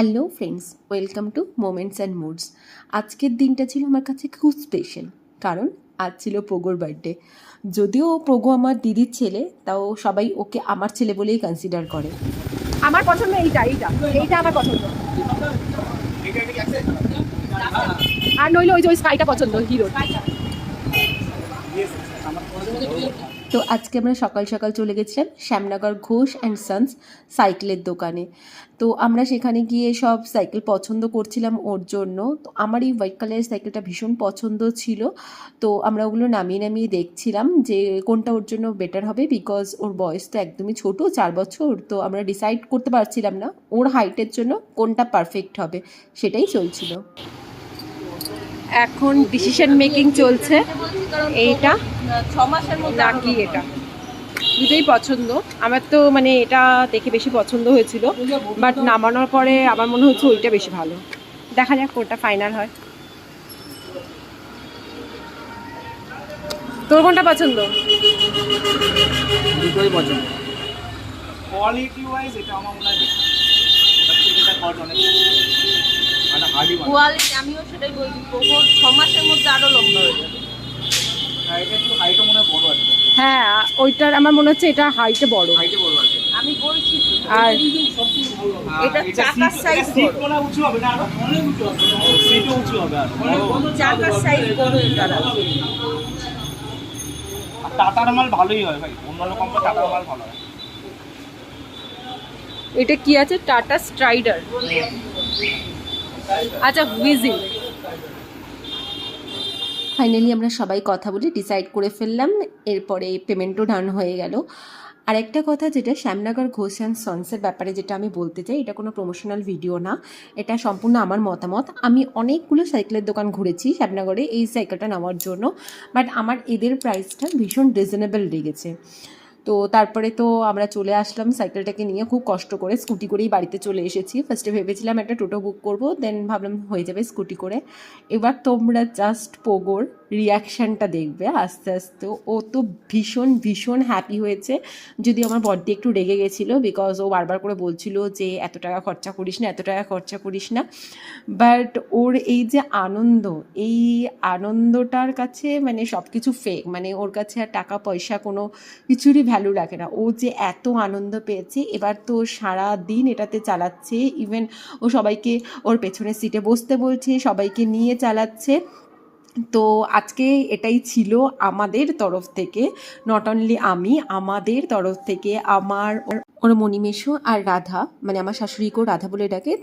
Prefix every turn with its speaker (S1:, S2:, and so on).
S1: Hello friends, welcome to moments and moods. আজকের দিনটা ছিল আমার কাছে খুব স্পেশাল, কারণ আজ ছিল পোগোর বার্থডে। যদিও পোগো আমার দিদির ছেলে, তাও সবাই ওকে আমার ছেলে বলেই কনসিডার করে।
S2: আমার পছন্দ এইটা এইটা এইটা আমার পছন্দ, আর নইলে ওই যে ওই স্কাইটা পছন্দ, হিরো।
S1: তো আজকে আমরা সকাল সকাল চলে গেছিলাম শ্যামনগর ঘোষ অ্যান্ড সন্স সাইকেলের দোকানে। তো আমরা সেখানে গিয়ে সব সাইকেল পছন্দ করছিলাম ওর জন্য। তো আমার এই হোয়াইট কালারের সাইকেলটা ভীষণ পছন্দ ছিল, তো আমরা ওগুলো নামিয়ে নামিয়ে দেখছিলাম যে কোনটা ওর জন্য বেটার হবে, বিকজ ওর বয়স তো একদমই ছোট, 4 বছর। তো আমরা ডিসাইড করতে পারছিলাম না ওর হাইটের জন্য কোনটা পারফেক্ট হবে, সেটাই চলছিল।
S2: এখন ডিসিশন মেকিং চলছে, এইটা নাকি এটা, দুটোই পছন্দ। আমার তো মানে এটা দেখে বেশি পছন্দ হয়েছিল, বাট নামানোর পরে আমার মনে হচ্ছে ওইটা বেশি ভালো। দেখা যাক কোনটা ফাইনাল হয়। তোর কোনটা পছন্দ?
S3: দুটোই পছন্দ। কোয়ালিটি ওয়াইজ এটা আমার মনে হয় এটা কট অনেক মানে হার্ডি
S4: কোয়ালিটি আমিও সেটাই বলছি, পোকো 6 মাসের মধ্যে আরো লম্বা হয়ে যাবে।
S3: এটা একটু হাইটও মনে হয় বড় আছে।
S2: হ্যাঁ, ওইটার আমার মনে হচ্ছে এটা হাইটে বড়।
S3: হাইটে বড় আছে।
S4: আমি বলছি তো,
S2: আর
S4: এটা চাকার সাইজ
S3: সিট
S4: বড়,
S3: কোনা উঁচু হবে না, আরো অনেক উঁচু হবে। সিটও উঁচু হবে আর
S4: চাকার সাইজ বড় এটার।
S3: টাটার মাল ভালোই হয় ভাই, অন্যান্য কোম্পানি টাটার মাল ভালো হয়।
S2: এটা কি আছে? টাটা স্ট্রাইডার। আচ্ছা, হুইজিল।
S1: ফাইনালি আমরা সবাই কথা বলে ডিসাইড করে ফেললাম, এরপরে পেমেন্টও ডান হয়ে গেল। আর একটা কথা, যেটা শ্যামনগর ঘোষ অ্যান্ড সন্সের ব্যাপারে যেটা আমি বলতে চাই, এটা কোনো প্রমোশনাল ভিডিও না, এটা সম্পূর্ণ আমার মতামত। আমি অনেকগুলো সাইকেলের দোকান ঘুরেছি শ্যামনগরে এই সাইকেলটা নেওয়ার জন্য, বাট আমার এদের প্রাইসটা ভীষণ রিজনেবল লেগেছে। তো তারপরে তো আমরা চলে আসলাম সাইকেলটাকে নিয়ে, খুব কষ্ট করে স্কুটি করেই বাড়িতে চলে এসেছি। ফার্স্টে ভেবেছিলাম একটা টোটো বুক করব, দেন ভাবলাম হয়ে যাবে স্কুটি করে। এবার তোমরা জাস্ট পোগোর রিয়াকশানটা দেখবে আস্তে আস্তে। ও তো ভীষণ ভীষণ হ্যাপি হয়েছে, যদি আমার বড্ডি একটু রেগে গেছিলো, বিকজ ও বারবার করে বলছিল যে এত টাকা খরচা করিস না, এত টাকা খরচা করিস না। বাট ওর এই যে আনন্দ, এই আনন্দটার কাছে মানে সব কিছু ফেক, মানে ওর কাছে আর টাকা পয়সা কোনো কিছুরই ভ্যালু রাখে না। ও যে এত আনন্দ পেয়েছে, এবার তো সারা দিন এটাতে চালাচ্ছে। ইভেন ও সবাইকে ওর পেছনের সিটে বসতে বলছে, সবাইকে নিয়ে চালাচ্ছে। তো আজকে এটাই ছিল আমাদের তরফ থেকে, নট অনলি আমি, আমাদের তরফ থেকে, আমার ওর মণিমেশো আর রাধা, মানে আমার শাশুড়িকেও রাধা বলে ডাকে,